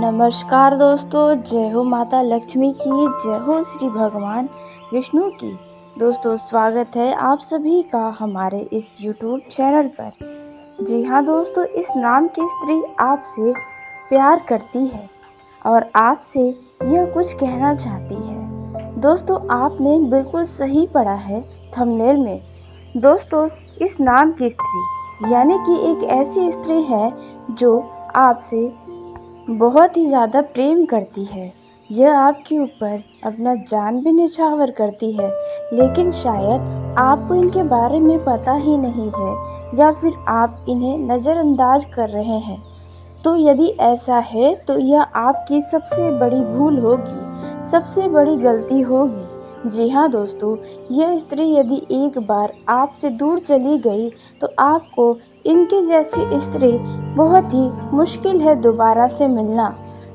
नमस्कार दोस्तों, जय हो माता लक्ष्मी की, जय हो श्री भगवान विष्णु की। दोस्तों, स्वागत है आप सभी का हमारे इस YouTube चैनल पर। जी हाँ दोस्तों, इस नाम की स्त्री आपसे प्यार करती है और आपसे यह कुछ कहना चाहती है। दोस्तों, आपने बिल्कुल सही पढ़ा है थंबनेल में। दोस्तों, इस नाम की स्त्री यानी कि एक ऐसी स्त्री है जो आपसे बहुत ही ज़्यादा प्रेम करती है। यह आपके ऊपर अपना जान भी न्यौछावर करती है, लेकिन शायद आपको इनके बारे में पता ही नहीं है या फिर आप इन्हें नज़रअंदाज कर रहे हैं। तो यदि ऐसा है तो यह आपकी सबसे बड़ी भूल होगी, सबसे बड़ी गलती होगी। जी हाँ दोस्तों, यह स्त्री यदि एक बार आपसे दूर चली गई तो आपको इनके जैसी स्त्री बहुत ही मुश्किल है दोबारा से मिलना।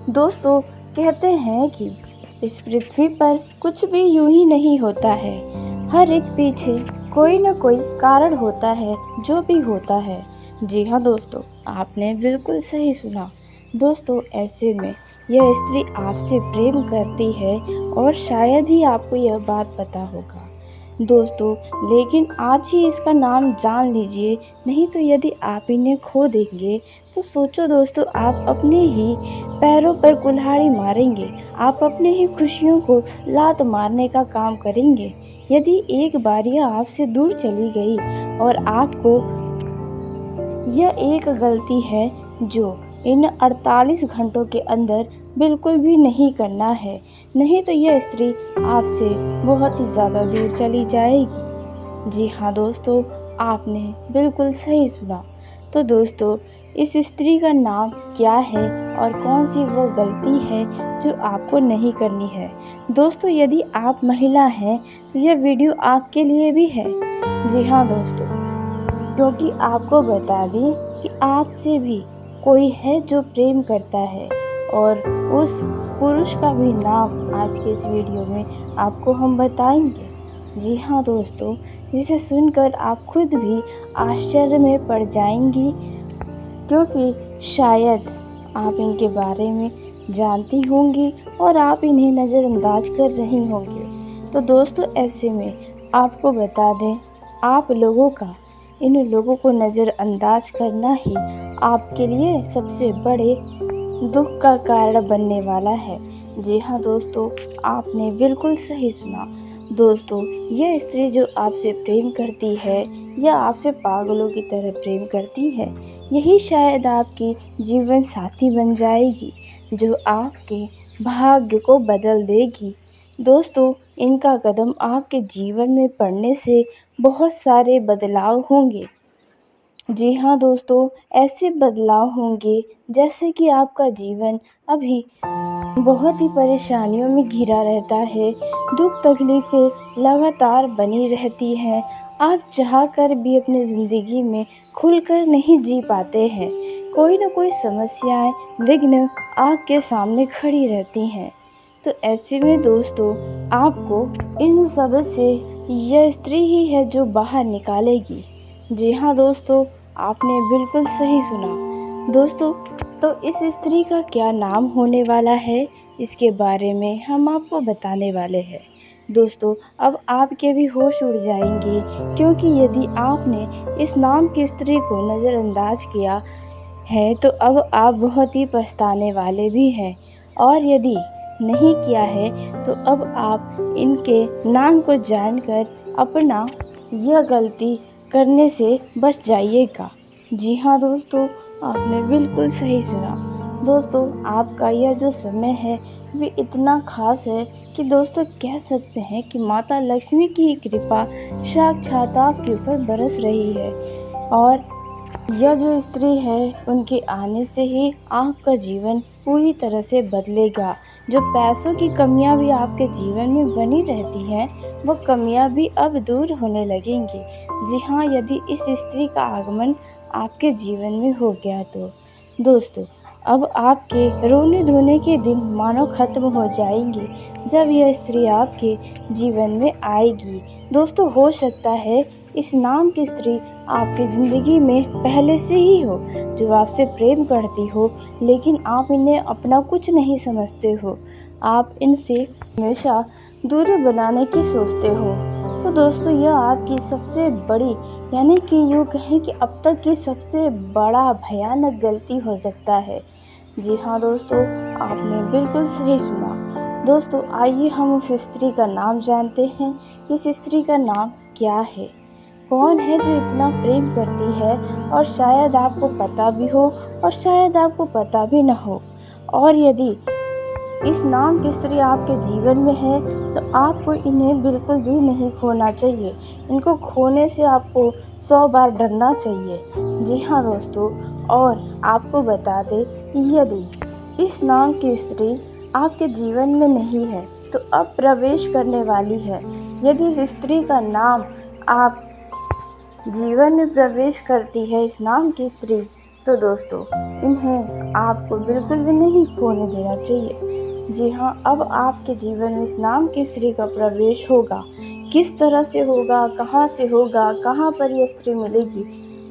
दोस्तों, कहते हैं कि इस पृथ्वी पर कुछ भी यूं ही नहीं होता है, हर एक पीछे कोई न कोई कारण होता है जो भी होता है। जी हाँ दोस्तों, आपने बिल्कुल सही सुना। दोस्तों, ऐसे में यह स्त्री आपसे प्रेम करती है और शायद ही आपको यह बात पता होगा दोस्तों, लेकिन आज ही इसका नाम जान लीजिए, नहीं तो यदि आप इन्हें खो देंगे तो सोचो दोस्तों, आप अपने ही पैरों पर कुल्हाड़ी मारेंगे, आप अपने ही खुशियों को लात मारने का काम करेंगे। यदि एक बार यह आपसे दूर चली गई और आपको यह एक गलती है जो इन 48 घंटों के अंदर बिल्कुल भी नहीं करना है, नहीं तो यह स्त्री आपसे बहुत ही ज़्यादा दूर चली जाएगी। जी हाँ दोस्तों, आपने बिल्कुल सही सुना। तो दोस्तों, इस स्त्री का नाम क्या है और कौन सी वो गलती है जो आपको नहीं करनी है। दोस्तों, यदि आप महिला हैं तो यह वीडियो आपके लिए भी है। जी हाँ दोस्तों, क्योंकि आपको बता दें कि आपसे भी कोई है जो प्रेम करता है और उस पुरुष का भी नाम आज के इस वीडियो में आपको हम बताएंगे। जी हाँ दोस्तों, जिसे सुनकर आप खुद भी आश्चर्य में पड़ जाएंगी, क्योंकि शायद आप इनके बारे में जानती होंगी और आप इन्हें नज़रअंदाज कर रही होंगी। तो दोस्तों, ऐसे में आपको बता दें, आप लोगों का इन लोगों को नज़रअंदाज करना ही आपके लिए सबसे बड़े दुख का कारण बनने वाला है। जी हाँ दोस्तों, आपने बिल्कुल सही सुना। दोस्तों, यह स्त्री जो आपसे प्रेम करती है या आपसे पागलों की तरह प्रेम करती है, यही शायद आपकी जीवन साथी बन जाएगी जो आपके भाग्य को बदल देगी। दोस्तों, इनका कदम आपके जीवन में पड़ने से बहुत सारे बदलाव होंगे। जी हाँ दोस्तों, ऐसे बदलाव होंगे जैसे कि आपका जीवन अभी बहुत ही परेशानियों में घिरा रहता है, दुख तकलीफ़ें लगातार बनी रहती हैं, आप चाहकर भी अपनी ज़िंदगी में खुलकर नहीं जी पाते हैं, कोई न कोई समस्याएं, विघ्न आपके सामने खड़ी रहती हैं। तो ऐसे में दोस्तों, आपको इन सब से यह स्त्री ही है जो बाहर निकालेगी। जी हाँ दोस्तों, आपने बिल्कुल सही सुना। दोस्तों, तो इस स्त्री का क्या नाम होने वाला है, इसके बारे में हम आपको बताने वाले हैं। दोस्तों, अब आपके भी होश उड़ जाएंगे, क्योंकि यदि आपने इस नाम की स्त्री को नज़रअंदाज किया है तो अब आप बहुत ही पछताने वाले भी हैं, और यदि नहीं किया है तो अब आप इनके नाम को जानकर अपना यह गलती करने से बच जाइएगा। जी हाँ दोस्तों, आपने बिल्कुल सही सुना। दोस्तों, आपका यह जो समय है वे इतना खास है कि दोस्तों कह सकते हैं कि माता लक्ष्मी की कृपा साक्षात आपके ऊपर बरस रही है, और यह जो स्त्री है उनके आने से ही आपका जीवन पूरी तरह से बदलेगा। जो पैसों की कमियां भी आपके जीवन में बनी रहती हैं, वो कमियां भी अब दूर होने लगेंगी। जी हाँ, यदि इस स्त्री का आगमन आपके जीवन में हो गया तो दोस्तों, अब आपके रोने धोने के दिन मानो खत्म हो जाएंगे जब यह स्त्री आपके जीवन में आएगी। दोस्तों, हो सकता है इस नाम की स्त्री आपकी ज़िंदगी में पहले से ही हो, जो आपसे प्रेम करती हो, लेकिन आप इन्हें अपना कुछ नहीं समझते हो। आप इनसे हमेशा दूरी बनाने की सोचते हो। तो दोस्तों, यह आपकी सबसे बड़ी, यानी कि यूँ कहें कि अब तक की सबसे बड़ा भयानक गलती हो सकता है। जी हाँ दोस्तों, आपने बिल्कुल सही सुना। दोस्तों, आइए हम उस स्त्री का नाम जानते हैं कि इस स्त्री का नाम क्या है। कौन है जो इतना प्रेम करती है, और शायद आपको पता भी हो और शायद आपको पता भी न हो। और यदि इस नाम की स्त्री आपके जीवन में है, तो आपको इन्हें बिल्कुल भी नहीं खोना चाहिए। इनको खोने से आपको 100 बार डरना चाहिए। जी हाँ दोस्तों, और आपको बता दें कि यदि इस नाम की स्त्री आपके जीवन में नहीं है, तो अब प्रवेश करने वाली है। यदि इस स्त्री का नाम आप जीवन में प्रवेश करती है, इस नाम की स्त्री, तो दोस्तों, इन्हें आपको बिल्कुल भी नहीं खोने देना चाहिए। जी हाँ, अब आपके जीवन में इस नाम की स्त्री का प्रवेश होगा। किस तरह से होगा, कहाँ से होगा, कहाँ पर यह स्त्री मिलेगी,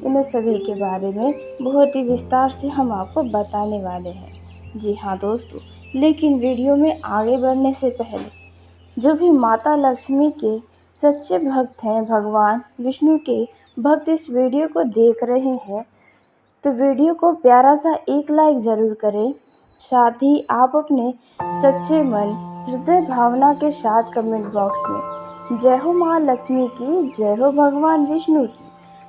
इन सभी के बारे में बहुत ही विस्तार से हम आपको बताने वाले हैं। जी हाँ दोस्तों, लेकिन वीडियो में आगे बढ़ने से पहले जो भी माता लक्ष्मी के सच्चे भक्त हैं, भगवान विष्णु के भक्त इस वीडियो को देख रहे हैं, तो वीडियो को प्यारा सा एक लाइक ज़रूर करें। साथ ही आप अपने सच्चे मन, हृदय भावना के साथ कमेंट बॉक्स में जय हो माँ लक्ष्मी की, जय हो भगवान विष्णु की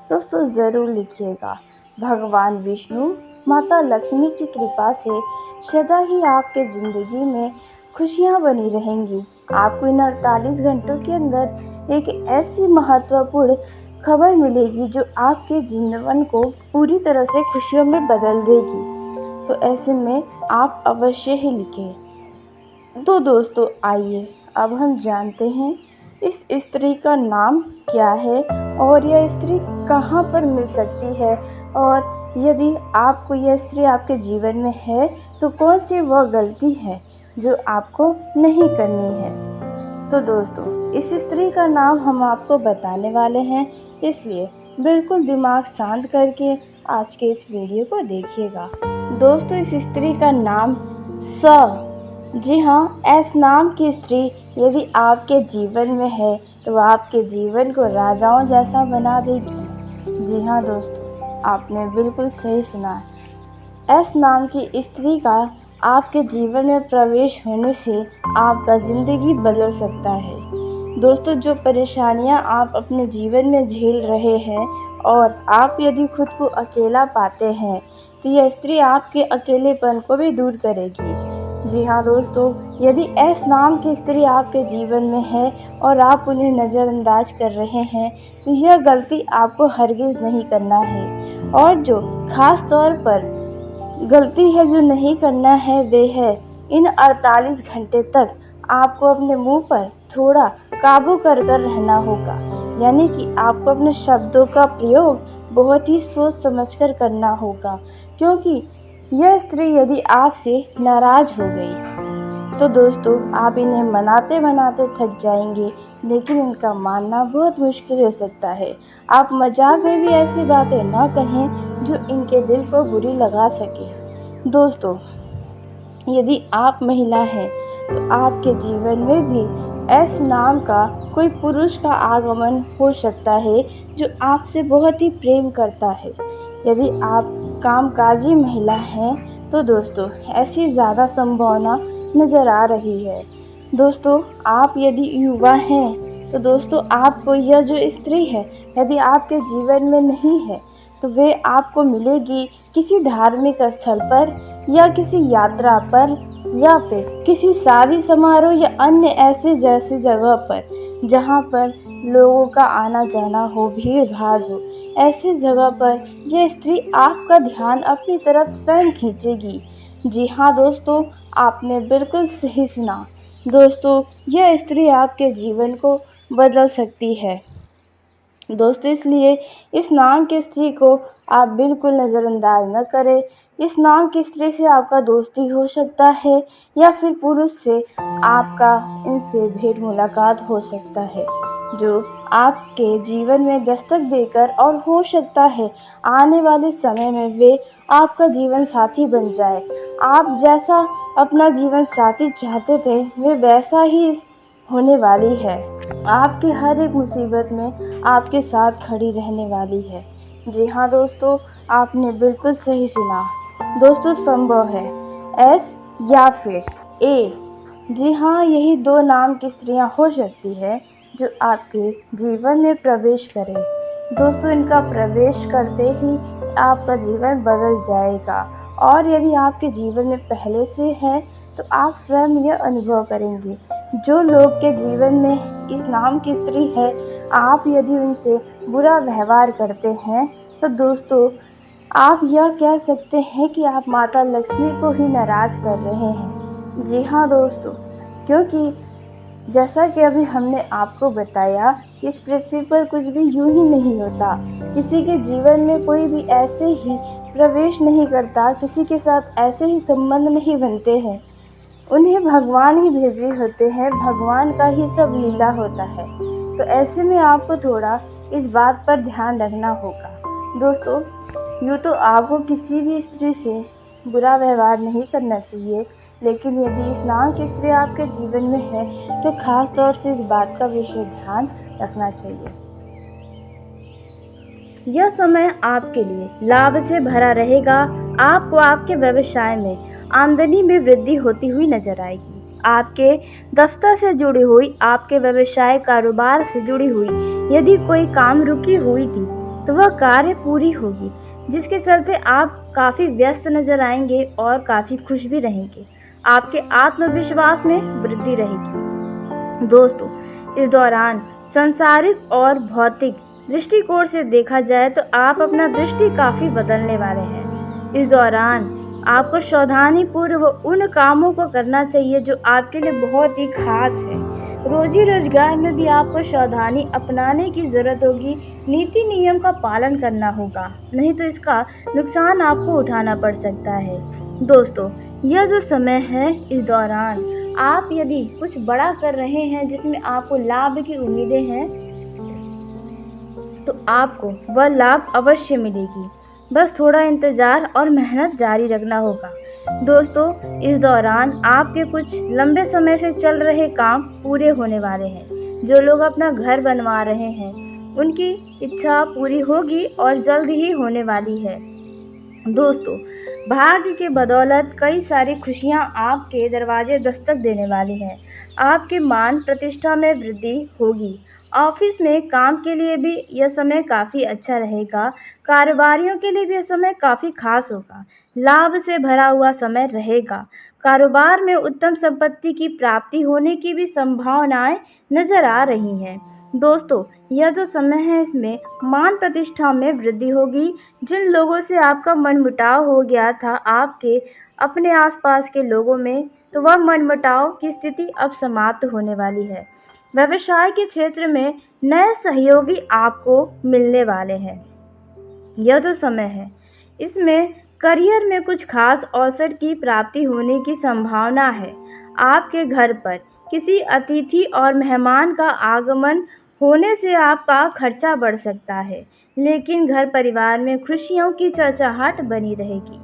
दोस्तों ज़रूर लिखिएगा। भगवान विष्णु, माता लक्ष्मी की कृपा से सदा ही आपके ज़िंदगी में खुशियाँ बनी रहेंगी। आपको इन 48 घंटों के अंदर एक ऐसी महत्वपूर्ण खबर मिलेगी जो आपके जीवन को पूरी तरह से खुशियों में बदल देगी। तो ऐसे में आप अवश्य ही लिखें। तो दोस्तों, आइए अब हम जानते हैं इस स्त्री का नाम क्या है, और यह स्त्री कहाँ पर मिल सकती है, और यदि आपको यह स्त्री आपके जीवन में है, तो कौन सी वह गलती है जो आपको नहीं करनी है। तो दोस्तों, इस स्त्री का नाम हम आपको बताने वाले हैं, इसलिए बिल्कुल दिमाग शांत करके आज के इस वीडियो को देखिएगा। दोस्तों, इस स्त्री का नाम जी हाँ, एस नाम की स्त्री यदि आपके जीवन में है, तो आपके जीवन को राजाओं जैसा बना देगी। जी हाँ दोस्तों, आपने बिल्कुल सही सुना। एस नाम की स्त्री का आपके जीवन में प्रवेश होने से आपका ज़िंदगी बदल सकता है। दोस्तों, जो परेशानियां आप अपने जीवन में झेल रहे हैं, और आप यदि खुद को अकेला पाते हैं, तो यह स्त्री आपके अकेलेपन को भी दूर करेगी। जी हाँ दोस्तों, यदि एस नाम की स्त्री आपके जीवन में है और आप उन्हें नज़रअंदाज कर रहे हैं, तो यह गलती आपको हरगिज़ नहीं करना है। और जो खास तौर पर गलती है जो नहीं करना है, वे है इन 48 घंटे तक आपको अपने मुंह पर थोड़ा काबू कर रहना होगा। यानी कि आपको अपने शब्दों का प्रयोग बहुत ही सोच समझकर करना होगा, क्योंकि यह स्त्री यदि आपसे नाराज़ हो गई, तो दोस्तों, आप इन्हें मनाते मनाते थक जाएंगे, लेकिन इनका मानना बहुत मुश्किल हो सकता है। आप मजाक में भी ऐसी बातें ना कहें जो इनके दिल को बुरी लगा सके। दोस्तों, यदि आप महिला हैं, तो आपके जीवन में भी एस नाम का कोई पुरुष का आगमन हो सकता है जो आपसे बहुत ही प्रेम करता है। यदि आप कामकाजी महिला हैं, तो दोस्तों, ऐसी ज़्यादा संभावना नज़र आ रही है। दोस्तों, आप यदि युवा हैं, तो दोस्तों, आपको यह जो स्त्री है, यदि आपके जीवन में नहीं है, तो वे आपको मिलेगी किसी धार्मिक स्थल पर, या किसी यात्रा पर, या फिर किसी शादी समारोह या अन्य ऐसे जैसी जगह पर जहाँ पर लोगों का आना जाना हो, भीड़ भाड़ हो। ऐसी जगह पर यह स्त्री आपका ध्यान अपनी तरफ स्वयं खींचेगी। जी हाँ दोस्तों, आपने बिल्कुल सही सुना। दोस्तों, यह स्त्री आपके जीवन को बदल सकती है। दोस्तों, इसलिए इस नाम की स्त्री को आप बिल्कुल नज़रअंदाज न करें। इस नाम की स्त्री से आपका दोस्ती हो सकता है, या फिर पुरुष से आपका इनसे भेंट मुलाकात हो सकता है, जो आपके जीवन में दस्तक देकर, और हो सकता है आने वाले समय में वे आपका जीवन साथी बन जाए। आप जैसा अपना जीवन साथी चाहते थे, वे वैसा ही होने वाली है। आपके हर एक मुसीबत में आपके साथ खड़ी रहने वाली है। जी हाँ दोस्तों, आपने बिल्कुल सही सुना। दोस्तों, संभव है एस या फिर ए। जी हाँ, यही दो नाम की स्त्रियां हो सकती है जो आपके जीवन में प्रवेश करें। दोस्तों, इनका प्रवेश करते ही आपका जीवन बदल जाएगा, और यदि आपके जीवन में पहले से है तो आप स्वयं यह अनुभव करेंगे। जो लोग के जीवन में इस नाम की स्त्री है, आप यदि उनसे बुरा व्यवहार करते हैं तो दोस्तों, आप यह कह सकते हैं कि आप माता लक्ष्मी को ही नाराज कर रहे हैं। जी हाँ दोस्तों, क्योंकि जैसा कि अभी हमने आपको बताया कि इस पृथ्वी पर कुछ भी यूं ही नहीं होता। किसी के जीवन में कोई भी ऐसे ही प्रवेश नहीं करता, किसी के साथ ऐसे ही संबंध नहीं बनते हैं। उन्हें भगवान ही भेजे होते हैं, भगवान का ही सब लीला होता है। तो ऐसे में आपको थोड़ा इस बात पर ध्यान रखना होगा। दोस्तों, यूँ तो आपको किसी भी स्त्री से बुरा व्यवहार नहीं करना चाहिए, लेकिन यदि इस नाम की स्त्री आपके जीवन में है तो खास तौर से इस बात का विशेष ध्यान रखना चाहिए। यह समय आपके लिए लाभ से भरा रहेगा। आपको आपके व्यवसाय में आमदनी में वृद्धि होती हुई नजर आएगी। आपके दफ्तर से जुड़ी हुई, आपके व्यवसाय कारोबार से जुड़ी हुई यदि कोई काम रुकी हुई थी तो वह कार्य पूरी होगी, जिसके चलते आप काफ़ी व्यस्त नजर आएंगे और काफ़ी खुश भी रहेंगे। आपके आत्मविश्वास में वृद्धि रहेगी। दोस्तों, इस दौरान सांसारिक और भौतिक दृष्टिकोण से देखा जाए तो आप अपना दृष्टि काफ़ी बदलने वाले हैं। इस दौरान आपको सावधानी पूर्वक उन कामों को करना चाहिए जो आपके लिए बहुत ही खास है। रोजी रोजगार में भी आपको सावधानी अपनाने की ज़रूरत होगी। नीति नियम का पालन करना होगा, नहीं तो इसका नुकसान आपको उठाना पड़ सकता है। दोस्तों, यह जो समय है, इस दौरान आप यदि कुछ बड़ा कर रहे हैं जिसमें आपको लाभ की उम्मीदें हैं तो आपको वह लाभ अवश्य मिलेगी। बस थोड़ा इंतज़ार और मेहनत जारी रखना होगा। दोस्तों, इस दौरान आपके कुछ लंबे समय से चल रहे काम पूरे होने वाले हैं। जो लोग अपना घर बनवा रहे हैं उनकी इच्छा पूरी होगी और जल्द ही होने वाली है। दोस्तों, भाग्य के बदौलत कई सारी खुशियां आपके दरवाजे दस्तक देने वाली हैं। आपके मान प्रतिष्ठा में वृद्धि होगी। ऑफिस में काम के लिए भी यह समय काफ़ी अच्छा रहेगा। कारोबारियों के लिए भी यह समय काफ़ी खास होगा। लाभ से भरा हुआ समय रहेगा। कारोबार में उत्तम संपत्ति की प्राप्ति होने की भी संभावनाएं नजर आ रही हैं। दोस्तों, यह जो समय है इसमें मान प्रतिष्ठा में वृद्धि होगी। जिन लोगों से आपका मनमुटाव हो गया था आपके अपने आसपास के लोगों में, तो वह मनमुटाव की स्थिति अब समाप्त होने वाली है। व्यवसाय के क्षेत्र में नए सहयोगी आपको मिलने वाले हैं। यह जो समय है इसमें करियर में कुछ खास अवसर की प्राप्ति होने की संभावना है। आपके घर पर किसी अतिथि और मेहमान का आगमन होने से आपका खर्चा बढ़ सकता है, लेकिन घर परिवार में खुशियों की चहचहाट बनी रहेगी।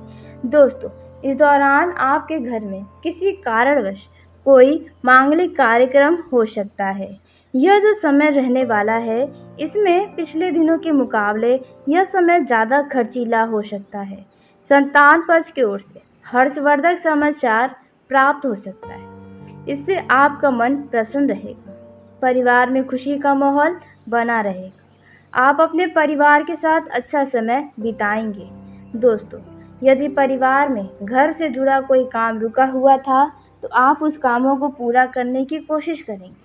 दोस्तों, इस दौरान आपके घर में किसी कारणवश कोई मांगलिक कार्यक्रम हो सकता है। यह जो समय रहने वाला है इसमें पिछले दिनों के मुकाबले यह समय ज़्यादा खर्चीला हो सकता है। संतान पक्ष की ओर से हर्षवर्धक समाचार प्राप्त हो सकता है। इससे आपका मन प्रसन्न रहेगा। परिवार में खुशी का माहौल बना रहेगा। आप अपने परिवार के साथ अच्छा समय बिताएंगे। दोस्तों, यदि परिवार में घर से जुड़ा कोई काम रुका हुआ था तो आप उस कामों को पूरा करने की कोशिश करेंगे।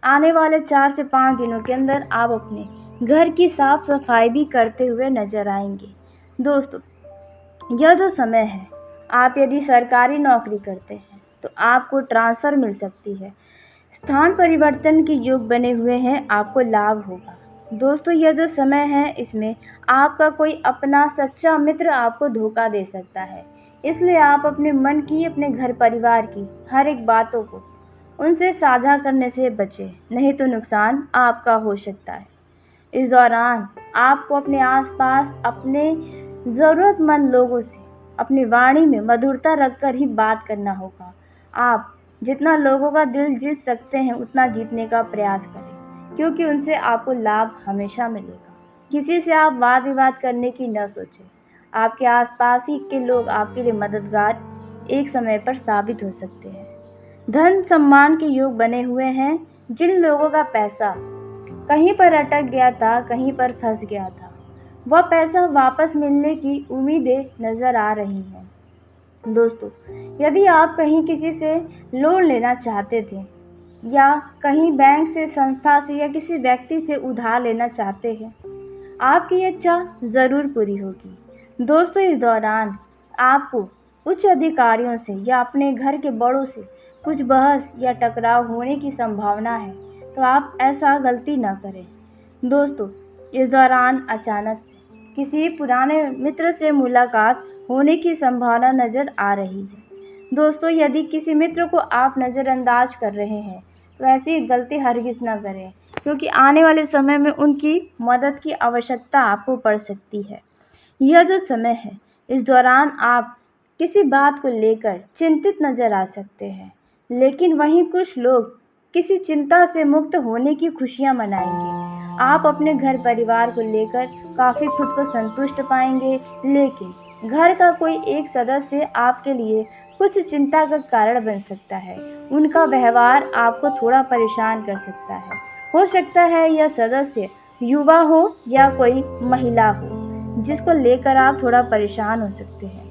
आने वाले 4 से 5 दिनों के अंदर आप अपने घर की साफ सफाई भी करते हुए नजर आएंगे। दोस्तों, यह जो समय है, आप यदि सरकारी नौकरी करते हैं तो आपको ट्रांसफ़र मिल सकती है। स्थान परिवर्तन के योग बने हुए हैं, आपको लाभ होगा। दोस्तों, यह जो समय है इसमें आपका कोई अपना सच्चा मित्र आपको धोखा दे सकता है। इसलिए आप अपने मन की, अपने घर परिवार की हर एक बातों को उनसे साझा करने से बचें, नहीं तो नुकसान आपका हो सकता है। इस दौरान आपको अपने आसपास अपने ज़रूरतमंद लोगों से अपनी वाणी में मधुरता रखकर ही बात करना होगा। आप जितना लोगों का दिल जीत सकते हैं उतना जीतने का प्रयास करें, क्योंकि उनसे आपको लाभ हमेशा मिलेगा। किसी से आप वाद विवाद करने की न सोचें। आपके आसपास ही के लोग आपके लिए मददगार एक समय पर साबित हो सकते हैं। धन सम्मान के योग बने हुए हैं। जिन लोगों का पैसा कहीं पर अटक गया था, कहीं पर फंस गया था, वह पैसा वापस मिलने की उम्मीदें नज़र आ रही हैं। दोस्तों, यदि आप कहीं किसी से लोन लेना चाहते थे या कहीं बैंक से, संस्था से या किसी व्यक्ति से उधार लेना चाहते हैं, आपकी इच्छा ज़रूर पूरी होगी। दोस्तों, इस दौरान आपको उच्च अधिकारियों से या अपने घर के बड़ों से कुछ बहस या टकराव होने की संभावना है, तो आप ऐसा गलती ना करें। दोस्तों, इस दौरान अचानक से किसी पुराने मित्र से मुलाकात होने की संभावना नज़र आ रही है। दोस्तों, यदि किसी मित्र को आप नज़रअंदाज कर रहे हैं तो ऐसी गलती हरगिज़ ना करें, क्योंकि आने वाले समय में उनकी मदद की आवश्यकता आपको पड़ सकती है। यह जो समय है, इस दौरान आप किसी बात को लेकर चिंतित नज़र आ सकते हैं, लेकिन वहीं कुछ लोग किसी चिंता से मुक्त होने की खुशियाँ मनाएंगे। आप अपने घर परिवार को लेकर काफ़ी खुद को संतुष्ट पाएंगे, लेकिन घर का कोई एक सदस्य आपके लिए कुछ चिंता का कारण बन सकता है। उनका व्यवहार आपको थोड़ा परेशान कर सकता है। हो सकता है यह सदस्य युवा हो या कोई महिला हो, जिसको लेकर आप थोड़ा परेशान हो सकते हैं।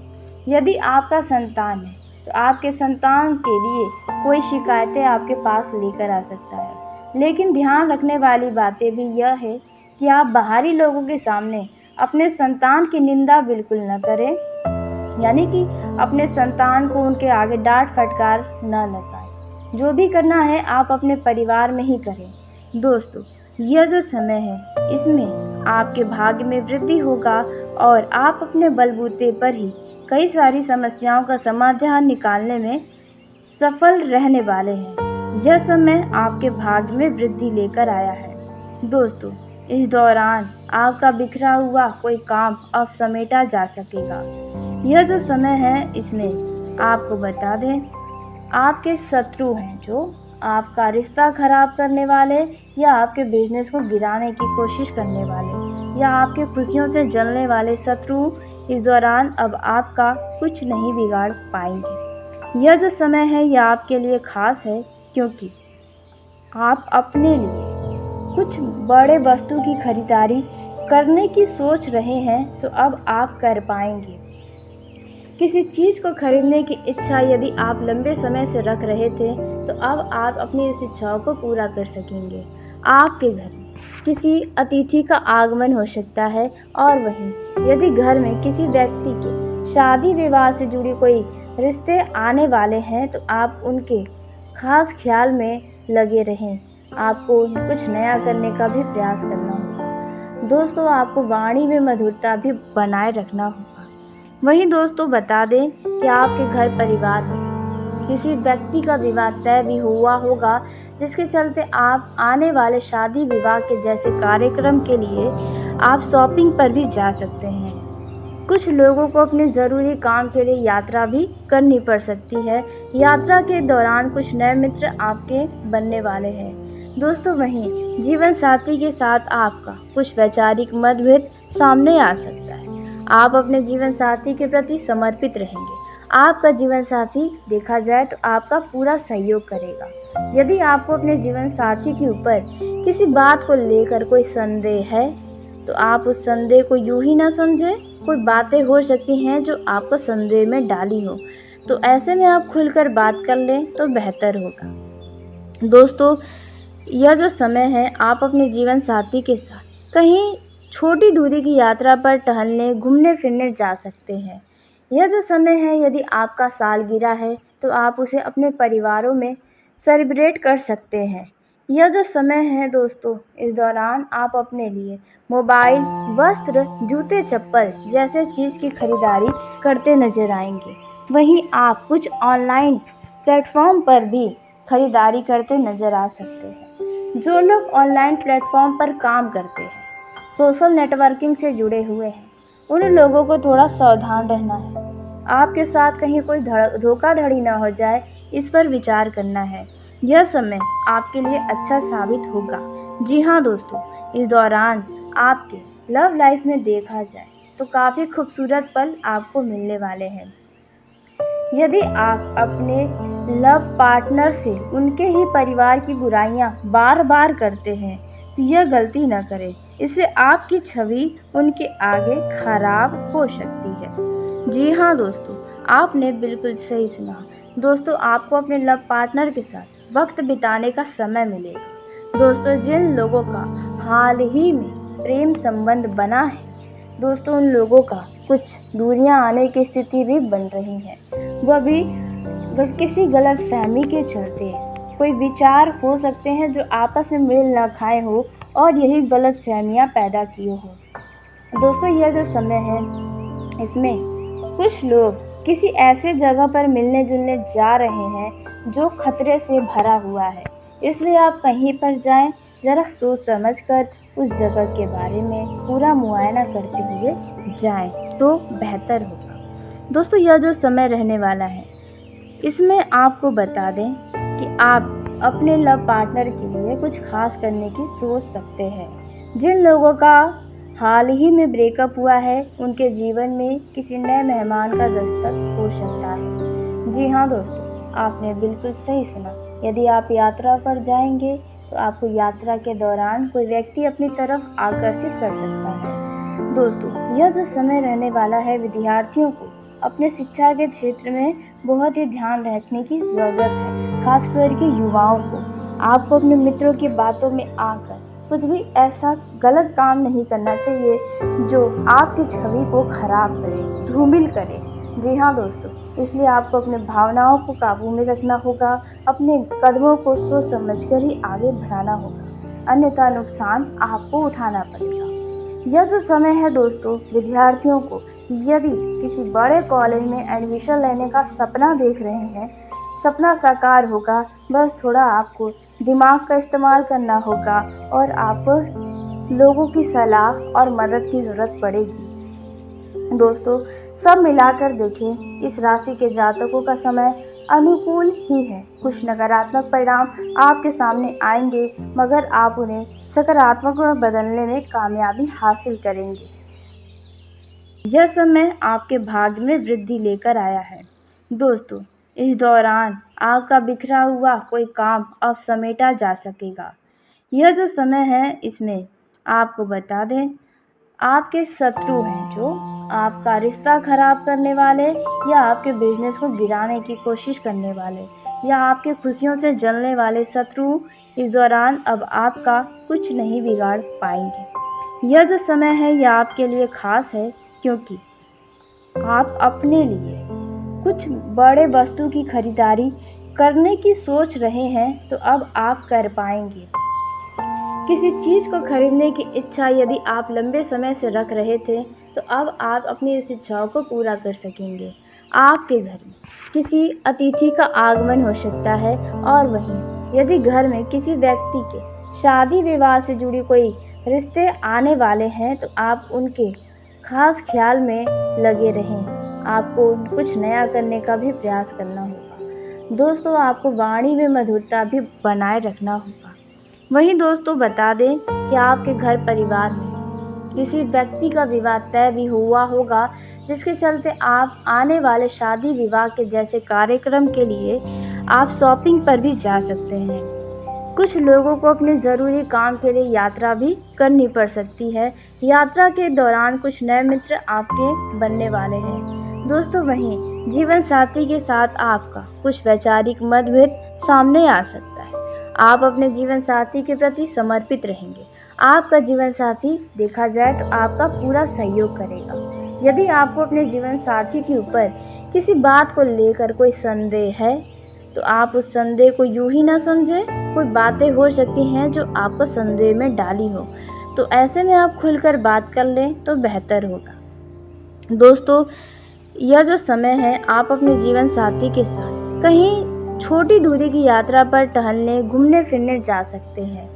यदि आपका संतान है तो आपके संतान के लिए कोई शिकायतें आपके पास लेकर आ सकता है, लेकिन ध्यान रखने वाली बातें भी यह है कि आप बाहरी लोगों के सामने अपने संतान की निंदा बिल्कुल न करें, यानी कि अपने संतान को उनके आगे डांट फटकार न लगाएं। जो भी करना है आप अपने परिवार में ही करें। दोस्तों, यह जो समय है, इसमें आपके भाग्य में वृद्धि होगा और आप अपने बलबूते पर ही कई सारी समस्याओं का समाधान निकालने में सफल रहने वाले हैं। यह समय आपके भाग्य में वृद्धि लेकर आया है। दोस्तों, इस दौरान आपका बिखरा हुआ कोई काम अब समेटा जा सकेगा। यह जो समय है, इसमें आपको बता दें, आपके शत्रु हैं जो आपका रिश्ता खराब करने वाले या आपके बिजनेस को गिराने की कोशिश करने वाले या आपकी खुशियों से जलने वाले शत्रु इस दौरान अब आपका कुछ नहीं बिगाड़ पाएंगे। यह जो समय है, यह आपके लिए खास है, क्योंकि आप अपने लिए कुछ बड़े वस्तु की खरीदारी करने की सोच रहे हैं, तो अब आप कर पाएंगे। किसी चीज़ को खरीदने की इच्छा यदि आप लंबे समय से रख रहे थे, तो अब आप अपनी इस इच्छाओं को पूरा कर सकेंगे। आपके घर में किसी अतिथि का आगमन हो सकता है, और वहीं यदि घर में किसी व्यक्ति के शादी विवाह से जुड़ी कोई रिश्ते आने वाले हैं, तो आप उनके खास ख्याल में लगे रहें। आपको कुछ नया करने का भी प्रयास करना होगा। दोस्तों, आपको वाणी में मधुरता भी बनाए रखना होगा। वहीं दोस्तों, बता दें कि आपके घर परिवार में किसी व्यक्ति का विवाह तय भी हुआ होगा, जिसके चलते आप आने वाले शादी विवाह के जैसे कार्यक्रम के लिए आप शॉपिंग पर भी जा सकते हैं। कुछ लोगों को अपने ज़रूरी काम के लिए यात्रा भी करनी पड़ सकती है। यात्रा के दौरान कुछ नए मित्र आपके बनने वाले हैं। दोस्तों, वहीं जीवन साथी के साथ आपका कुछ वैचारिक मतभेद सामने आ सकता है। आप अपने जीवन साथी के प्रति समर्पित रहेंगे। आपका जीवन साथी देखा जाए तो आपका पूरा सहयोग करेगा। यदि आपको अपने जीवन साथी के ऊपर किसी बात को लेकर कोई संदेह है, तो आप उस संदेह को यूं ही ना समझें। कोई बातें हो सकती हैं जो आपको संदेह में डाली हो, तो ऐसे में आप खुलकर बात कर लें तो बेहतर होगा। दोस्तों, यह जो समय है, आप अपने जीवन साथी के साथ कहीं छोटी दूरी की यात्रा पर टहलने, घूमने फिरने जा सकते हैं। यह जो समय है, यदि आपका सालगिरह है, तो आप उसे अपने परिवारों में सेलिब्रेट कर सकते हैं। यह जो समय है दोस्तों, इस दौरान आप अपने लिए मोबाइल, वस्त्र, जूते, चप्पल जैसे चीज़ की खरीदारी करते नजर आएंगे। वहीं आप कुछ ऑनलाइन प्लेटफॉर्म पर भी खरीदारी करते नजर आ सकते हैं। जो लोग ऑनलाइन प्लेटफॉर्म पर काम करते हैं, सोशल नेटवर्किंग से जुड़े हुए हैं, उन लोगों को थोड़ा सावधान रहना है। आपके साथ कहीं कोई धोखाधड़ी ना हो जाए, इस पर विचार करना है। यह समय आपके लिए अच्छा साबित होगा। जी हाँ दोस्तों, इस दौरान आपके लव लाइफ में देखा जाए तो काफ़ी खूबसूरत पल आपको मिलने वाले हैं। यदि आप अपने लव पार्टनर से उनके ही परिवार की बुराइयां बार बार करते हैं तो यह गलती न करें। इससे आपकी छवि उनके आगे खराब हो सकती है। जी हाँ दोस्तों, आपने बिल्कुल सही सुना। दोस्तों, आपको अपने लव पार्टनर के साथ वक्त बिताने का समय मिलेगा। दोस्तों, जिन लोगों का हाल ही में प्रेम संबंध बना है, दोस्तों उन लोगों का कुछ दूरियां आने की स्थिति भी बन रही है। वह भी किसी गलत फहमी के चलते कोई विचार हो सकते हैं जो आपस में मेल ना खाए हो और यही गलत फहमियाँ पैदा किए हो। दोस्तों, यह जो समय है, इसमें कुछ लोग किसी ऐसे जगह पर मिलने जुलने जा रहे हैं जो खतरे से भरा हुआ है। इसलिए आप कहीं पर जाएं, ज़रा सोच समझ कर उस जगह के बारे में पूरा मुआयना करते हुए जाएं तो बेहतर होगा। दोस्तों, यह जो समय रहने वाला है, इसमें आपको बता दें कि आप अपने लव पार्टनर के लिए कुछ खास करने की सोच सकते हैं। जिन लोगों का हाल ही में ब्रेकअप हुआ है, उनके जीवन में किसी नए मेहमान का दस्तक हो सकता है। जी हाँ दोस्तों, आपने बिल्कुल सही सुना। यदि आप यात्रा पर जाएंगे तो आपको यात्रा के दौरान कोई व्यक्ति अपनी तरफ आकर्षित कर सकता है। दोस्तों, यह जो समय रहने वाला है, विद्यार्थियों को अपने शिक्षा के क्षेत्र में बहुत ही ध्यान रखने की ज़रूरत है। खास करके युवाओं को आपको अपने मित्रों की बातों में आकर कुछ भी ऐसा गलत काम नहीं करना चाहिए जो आपकी छवि को खराब करे, धूमिल करे। जी हाँ दोस्तों, इसलिए आपको अपने भावनाओं को काबू में रखना होगा। अपने कदमों को सोच समझकर ही आगे बढ़ाना होगा, अन्यथा नुकसान आपको उठाना पड़ेगा। यह जो समय है दोस्तों, विद्यार्थियों को यदि किसी बड़े कॉलेज में एडमिशन लेने का सपना देख रहे हैं, सपना साकार होगा। बस थोड़ा आपको दिमाग का इस्तेमाल करना होगा और आपको लोगों की सलाह और मदद की ज़रूरत पड़ेगी। दोस्तों, सब मिलाकर देखें, इस राशि के जातकों का समय अनुकूल ही है। कुछ नकारात्मक परिणाम आपके सामने आएंगे, मगर आप उन्हें सकारात्मक में बदलने में कामयाबी हासिल करेंगे। यह समय आपके भाग्य में वृद्धि लेकर आया है। दोस्तों, इस दौरान आपका बिखरा हुआ कोई काम अब समेटा जा सकेगा। यह जो समय है, इसमें आपको बता दें, आपके शत्रु हैं जो आपका रिश्ता खराब करने वाले या आपके बिजनेस को गिराने की कोशिश करने वाले या आपके खुशियों से जलने वाले शत्रु इस दौरान अब आपका कुछ नहीं बिगाड़ पाएंगे। यह जो समय है, यह आपके लिए खास है, क्योंकि आप अपने लिए कुछ बड़े वस्तु की खरीदारी करने की सोच रहे हैं, तो अब आप कर पाएंगे। किसी चीज़ को खरीदने की इच्छा यदि आप लंबे समय से रख रहे थे, तो अब आप अपनी इस इच्छाओं को पूरा कर सकेंगे। आपके घर में किसी अतिथि का आगमन हो सकता है, और वहीं यदि घर में किसी व्यक्ति के शादी विवाह से जुड़ी कोई रिश्ते आने वाले हैं, तो आप उनके खास ख्याल में लगे रहें। आपको कुछ नया करने का भी प्रयास करना होगा। दोस्तों, आपको वाणी में मधुरता भी बनाए रखना होगा। वहीं दोस्तों, बता दें कि आपके घर परिवार में किसी व्यक्ति का विवाह तय भी हुआ होगा, जिसके चलते आप आने वाले शादी विवाह के जैसे कार्यक्रम के लिए आप शॉपिंग पर भी जा सकते हैं। कुछ लोगों को अपने ज़रूरी काम के लिए यात्रा भी करनी पड़ सकती है। यात्रा के दौरान कुछ नए मित्र आपके बनने वाले हैं। दोस्तों, वहीं जीवन साथी के साथ आपका कुछ वैचारिक मतभेद सामने आ सकता है। आप अपने जीवन साथी के प्रति समर्पित रहेंगे। आपका जीवन साथी देखा जाए तो आपका पूरा सहयोग करेगा। यदि आपको अपने जीवन साथी के ऊपर किसी बात को लेकर कोई संदेह है, तो आप उस संदेह को यूं ही ना समझें। कोई बातें हो सकती हैं जो आपको संदेह में डाली हो, तो ऐसे में आप खुलकर बात कर लें तो बेहतर होगा। दोस्तों, यह जो समय है, आप अपने जीवन साथी के साथ कहीं छोटी दूरी की यात्रा पर टहलने घूमने फिरने जा सकते हैं।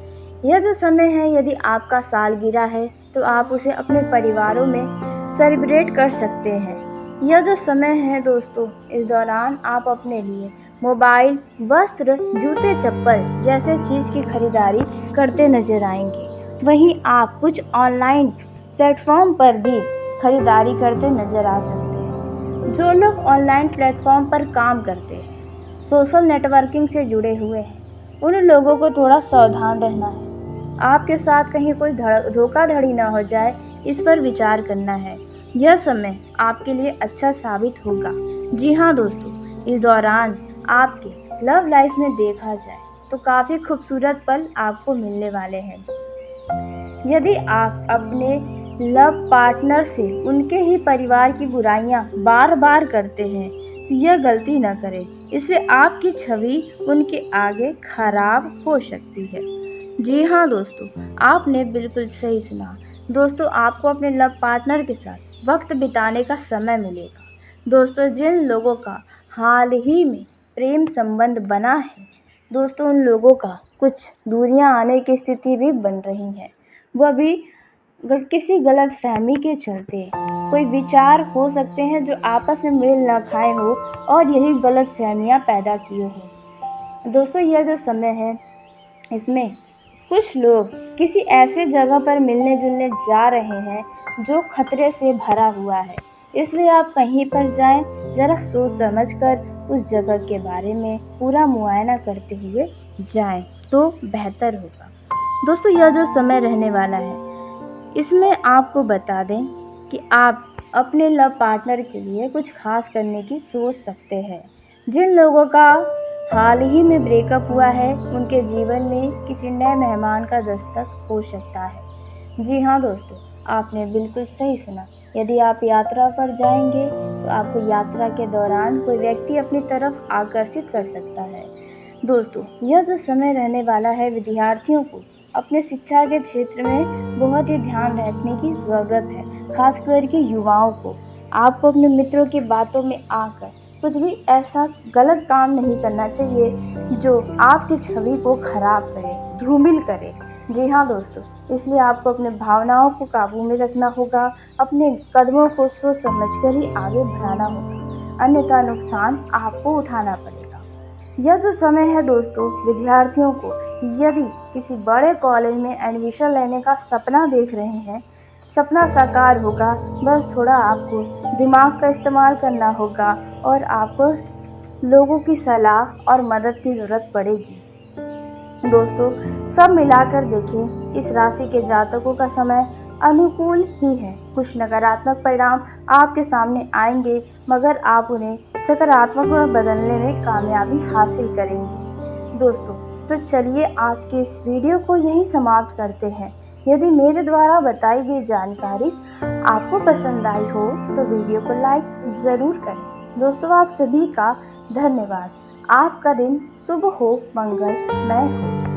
यह जो समय है, यदि आपका सालगिरह है तो आप उसे अपने परिवारों में सेलिब्रेट कर सकते हैं। यह जो समय है दोस्तों, इस दौरान आप अपने लिए मोबाइल, वस्त्र, जूते, चप्पल जैसे चीज़ की खरीदारी करते नजर आएंगे। वहीं आप कुछ ऑनलाइन प्लेटफॉर्म पर भी खरीदारी करते नजर आ सकते हैं। जो लोग ऑनलाइन प्लेटफॉर्म पर काम करते हैं, सोशल नेटवर्किंग से जुड़े हुए हैं, उन लोगों को थोड़ा सावधान रहना है। आपके साथ कहीं कोई धोखाधड़ी ना हो जाए, इस पर विचार करना है। यह समय आपके लिए अच्छा साबित होगा। जी हाँ दोस्तों, इस दौरान आपके लव लाइफ में देखा जाए तो काफ़ी खूबसूरत पल आपको मिलने वाले हैं। यदि आप अपने लव पार्टनर से उनके ही परिवार की बुराइयां बार बार करते हैं तो यह गलती न करें। इससे आपकी छवि उनके आगे खराब हो सकती है। जी हाँ दोस्तों, आपने बिल्कुल सही सुना। दोस्तों, आपको अपने लव पार्टनर के साथ वक्त बिताने का समय मिलेगा। दोस्तों, जिन लोगों का हाल ही में प्रेम संबंध बना है, दोस्तों उन लोगों का कुछ दूरियां आने की स्थिति भी बन रही है। वह भी किसी गलत फहमी के चलते कोई विचार हो सकते हैं जो आपस में मेल ना खाए हो और यही गलत फहमियाँ पैदा किए हो। दोस्तों, यह जो समय है, इसमें कुछ लोग किसी ऐसे जगह पर मिलने जुलने जा रहे हैं जो खतरे से भरा हुआ है। इसलिए आप कहीं पर जाएं, जरा सोच समझ कर उस जगह के बारे में पूरा मुआयना करते हुए जाएं तो बेहतर होगा। दोस्तों, यह जो समय रहने वाला है, इसमें आपको बता दें कि आप अपने लव पार्टनर के लिए कुछ खास करने की सोच सकते हैं। जिन लोगों का हाल ही में ब्रेकअप हुआ है, उनके जीवन में किसी नए मेहमान का दस्तक हो सकता है। जी हाँ दोस्तों, आपने बिल्कुल सही सुना। यदि आप यात्रा पर जाएंगे तो आपको यात्रा के दौरान कोई व्यक्ति अपनी तरफ आकर्षित कर सकता है। दोस्तों, यह जो समय रहने वाला है, विद्यार्थियों को अपने शिक्षा के क्षेत्र में बहुत ही ध्यान रखने की ज़रूरत है। खास करके युवाओं को आपको अपने मित्रों की बातों में आकर कुछ भी ऐसा गलत काम नहीं करना चाहिए जो आपकी छवि को खराब करे, धूमिल करे। जी हाँ दोस्तों, इसलिए आपको अपने भावनाओं को काबू में रखना होगा, अपने कदमों को सोच समझकर ही आगे बढ़ाना होगा, अन्यथा नुकसान आपको उठाना पड़ेगा। यह जो समय है दोस्तों, विद्यार्थियों को यदि किसी बड़े कॉलेज में एडमिशन लेने का सपना देख रहे हैं, सपना साकार होगा। बस थोड़ा आपको दिमाग का इस्तेमाल करना होगा और आपको लोगों की सलाह और मदद की ज़रूरत पड़ेगी। दोस्तों, सब मिलाकर देखें, इस राशि के जातकों का समय अनुकूल ही है। कुछ नकारात्मक परिणाम आपके सामने आएंगे, मगर आप उन्हें सकारात्मक में बदलने में कामयाबी हासिल करेंगे। दोस्तों, तो चलिए आज की इस वीडियो को यहीं समाप्त करते हैं। यदि मेरे द्वारा बताई गई जानकारी आपको पसंद आई हो तो वीडियो को लाइक ज़रूर करें। दोस्तों, आप सभी का धन्यवाद। आपका दिन शुभ हो, मंगलमय हो।